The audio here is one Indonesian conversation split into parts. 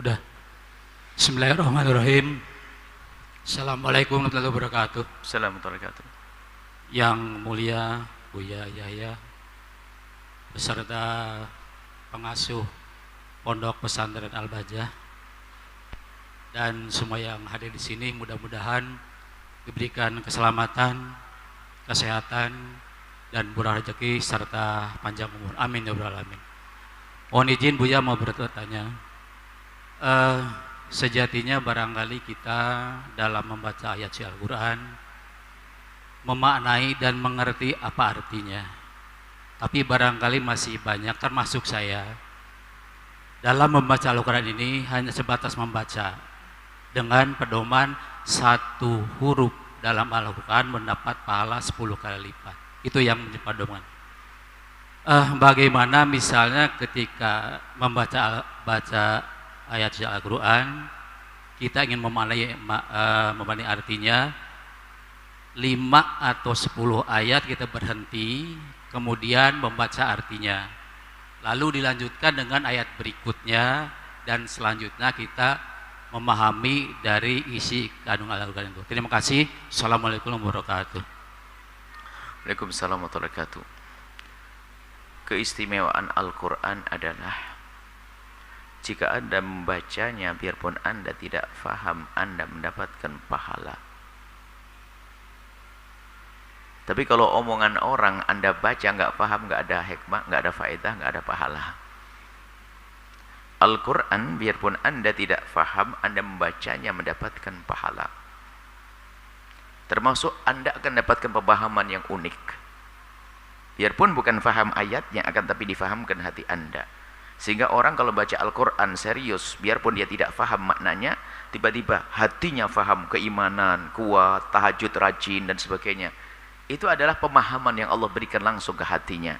Udah. Bismillahirrahmanirrahim. Assalamualaikum warahmatullahi wabarakatuh. Assalamualaikum warahmatullahi wabarakatuh. Yang mulia Buya Yahya beserta pengasuh Pondok Pesantren Al-Bajah dan semua yang hadir di sini, mudah-mudahan diberikan keselamatan, kesehatan, dan murah rezeki serta panjang umur. Amin ya rabbal alamin. Mohon izin Buya mau bertanya. Sejatinya barangkali kita dalam membaca ayat suci Al-Quran memaknai dan mengerti apa artinya, tapi barangkali masih banyak termasuk saya dalam membaca Al-Quran ini hanya sebatas membaca dengan pedoman satu huruf dalam Al-Quran mendapat pahala 10 kali lipat. Itu yang menjadi pedoman. Bagaimana misalnya ketika membaca ayat suci Al-Quran, kita ingin memaknai artinya 5 atau 10 ayat kita berhenti, kemudian membaca artinya, lalu dilanjutkan dengan ayat berikutnya, dan selanjutnya kita memahami dari isi kandungan Al-Quran itu. Terima kasih. Assalamualaikum warahmatullahi wabarakatuh. Waalaikumsalam warahmatullahi wabarakatuh. Keistimewaan Al-Quran adalah jika Anda membacanya, biarpun Anda tidak faham, Anda mendapatkan pahala. Tapi kalau omongan orang Anda baca nggak paham, nggak ada hikmah, nggak ada faedah, nggak ada pahala. Al-Quran, biarpun Anda tidak faham, Anda membacanya mendapatkan pahala. Termasuk Anda akan mendapatkan pemahaman yang unik. Biarpun bukan faham ayatnya, akan tapi difahamkan hati Anda. Sehingga orang kalau baca Al-Quran serius, biarpun dia tidak faham maknanya, tiba-tiba hatinya faham, keimanan, kuat, tahajud rajin dan sebagainya. Itu adalah pemahaman yang Allah berikan langsung ke hatinya.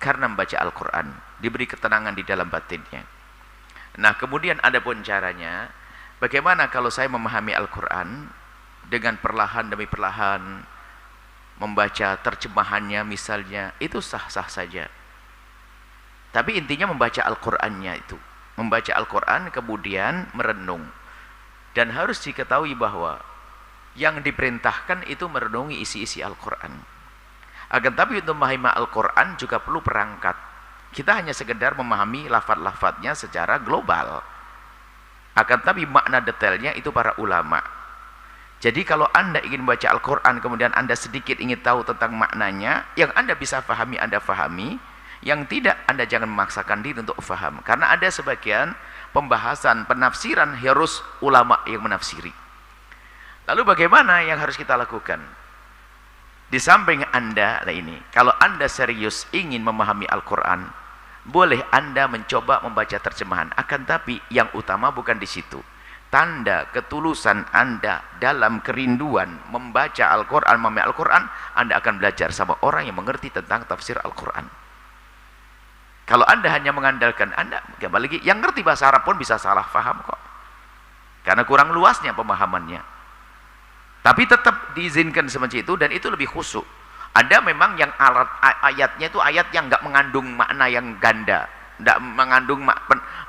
Karena membaca Al-Quran, diberi ketenangan di dalam batinnya. Nah, kemudian ada pun caranya, bagaimana kalau saya memahami Al-Quran dengan perlahan demi perlahan, membaca terjemahannya misalnya, itu sah-sah saja. Tapi intinya membaca Al-Qur'annya itu. Membaca Al-Qur'an kemudian merenung. Dan harus diketahui bahwa yang diperintahkan itu merenungi isi-isi Al-Qur'an. Akan tapi untuk memahami Al-Qur'an juga perlu perangkat. Kita hanya sekedar memahami lafaz-lafaznya secara global. Akan tapi makna detailnya itu para ulama. Jadi kalau Anda ingin membaca Al-Qur'an kemudian Anda sedikit ingin tahu tentang maknanya, yang Anda bisa fahami Anda fahami. Yang tidak, Anda jangan memaksakan diri untuk faham. Karena ada sebagian pembahasan, penafsiran harus ulama yang menafsiri. Lalu bagaimana yang harus kita lakukan? Di samping Anda, kalau Anda serius ingin memahami Al-Quran, boleh Anda mencoba membaca terjemahan. Akan tapi yang utama bukan di situ. Tanda ketulusan Anda dalam kerinduan membaca Al-Quran, memahami Al-Quran, Anda akan belajar sama orang yang mengerti tentang tafsir Al-Quran. Kalau Anda hanya mengandalkan Anda, kembali lagi, yang ngerti bahasa Arab pun bisa salah faham kok. Karena kurang luasnya pemahamannya. Tapi tetap diizinkan seperti itu, dan itu lebih khusyuk. Ada memang yang ayatnya itu ayat yang nggak mengandung makna yang ganda, nggak mengandung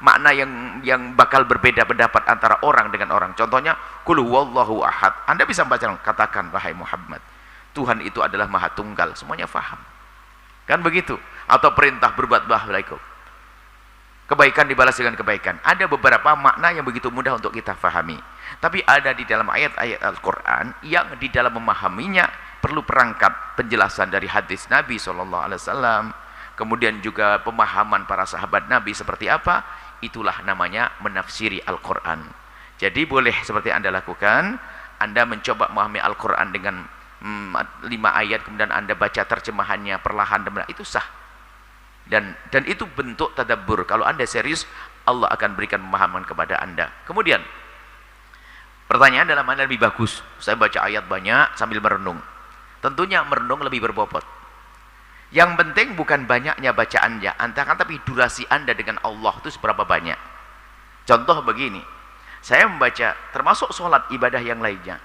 makna yang bakal berbeda pendapat antara orang dengan orang. Contohnya, Qul huwallahu ahad. Anda bisa membaca, katakan wahai Muhammad, Tuhan itu adalah Maha Tunggal. Semuanya faham. Kan begitu? Atau perintah berbuat baik, kebaikan dibalas dengan kebaikan. Ada beberapa makna yang begitu mudah untuk kita fahami. Tapi ada di dalam ayat-ayat Al-Quran yang di dalam memahaminya perlu perangkat penjelasan dari hadis Nabi SAW. Kemudian juga pemahaman para sahabat Nabi seperti apa. Itulah namanya menafsiri Al-Quran. Jadi boleh seperti Anda lakukan, Anda mencoba memahami Al-Quran dengan 5 ayat, kemudian Anda baca terjemahannya perlahan, itu sah. Dan itu bentuk tadabbur. Kalau Anda serius, Allah akan berikan pemahaman kepada Anda. Kemudian pertanyaan dalam mana lebih bagus? Saya baca ayat banyak sambil merenung. Tentunya merenung lebih berbobot. Yang penting bukan banyaknya bacaannya, tapi durasi Anda dengan Allah itu seberapa banyak. Contoh begini, saya membaca, termasuk sholat ibadah yang lainnya.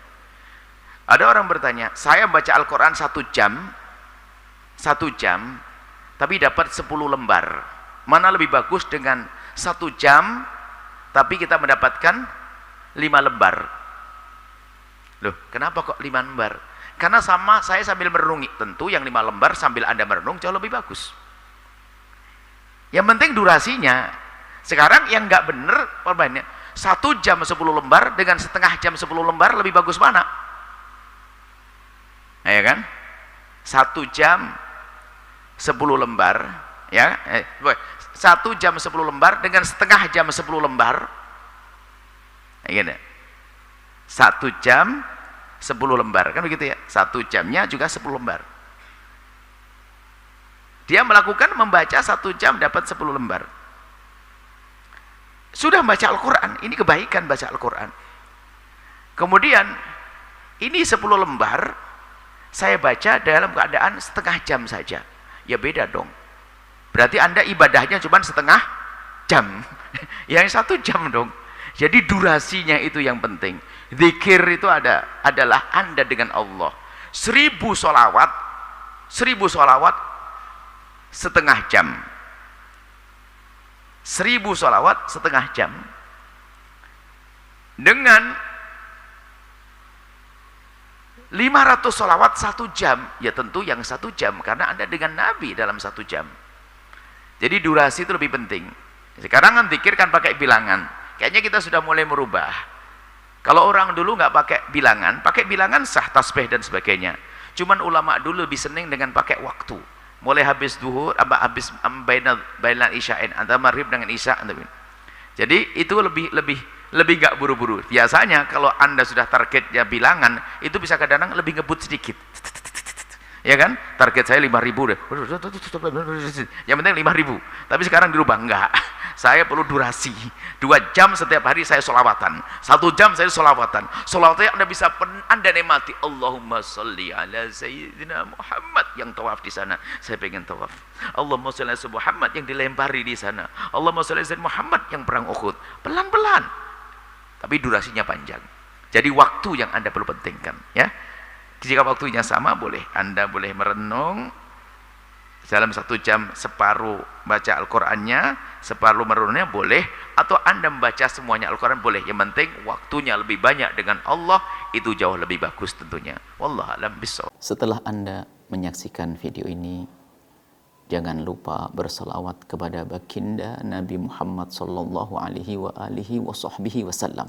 Ada orang bertanya, saya baca Al-Quran 1 jam, tapi dapat 10 lembar. Mana lebih bagus dengan 1 jam tapi kita mendapatkan 5 lembar. Loh, kenapa kok 5 lembar? Karena sama saya sambil merenungi. Tentu yang 5 lembar sambil Anda merenung jauh lebih bagus. Yang penting durasinya. Sekarang yang nggak bener permainnya 1 jam 10 lembar dengan setengah jam 10 lembar lebih bagus mana? Ya kan? 1 jam 10 lembar, ya. 1 jam 10 lembar dengan setengah jam 10 lembar. Gini. 1 jam 10 lembar, kan begitu ya? 1 jamnya juga 10 lembar. Dia melakukan membaca 1 jam dapat 10 lembar. Sudah baca Al-Quran, ini kebaikan baca Al-Quran. Kemudian ini 10 lembar saya baca dalam keadaan setengah jam saja. Ya beda dong. Berarti Anda ibadahnya cuma setengah jam. Yang 1 jam dong. Jadi durasinya itu yang penting. Zikir itu adalah Anda dengan Allah. 1000 sholawat setengah jam. 1000 sholawat setengah jam. Dengan 500 sholawat 1 jam. Ya tentu yang 1 jam. Karena Anda dengan Nabi dalam 1 jam. Jadi durasi itu lebih penting. Sekarang kan zikir kan pakai bilangan. Kayaknya kita sudah mulai merubah. Kalau orang dulu nggak pakai bilangan sah, tasbih dan sebagainya. Cuman ulama dulu lebih seneng dengan pakai waktu. Mulai habis duhur, habis bainal isya'in, antara maghrib dengan isya. Jadi itu lebih nggak buru-buru. Biasanya kalau Anda sudah targetnya bilangan, itu bisa kadang-kadang lebih ngebut sedikit. Ya kan? Target saya 5.000 deh. Yang penting 5.000. Tapi sekarang dirubah, enggak. Saya perlu durasi. 2 jam setiap hari saya sholawatan. 1 jam saya sholawatan. Sholawatnya Anda nikmati. Allahumma sholli ala Sayyidina Muhammad yang tawaf di sana. Saya pengen tawaf. Allahumma sholli ala Muhammad yang dilempari di sana. Allahumma sholli ala Muhammad yang perang Uhud. Pelan-pelan. Tapi durasinya panjang. Jadi waktu yang Anda perlu pentingkan, ya. Jika waktunya sama, Anda boleh merenung dalam 1 jam, separuh baca Al-Qurannya, separuh merenungnya boleh, atau Anda membaca semuanya Al-Quran boleh. Yang penting waktunya lebih banyak dengan Allah, itu jauh lebih bagus tentunya. Wallahu a'lam bishawab. Setelah Anda menyaksikan video ini, jangan lupa berselawat kepada baginda Nabi Muhammad sallallahu alaihi wa alihi wa sahbihi wasallam.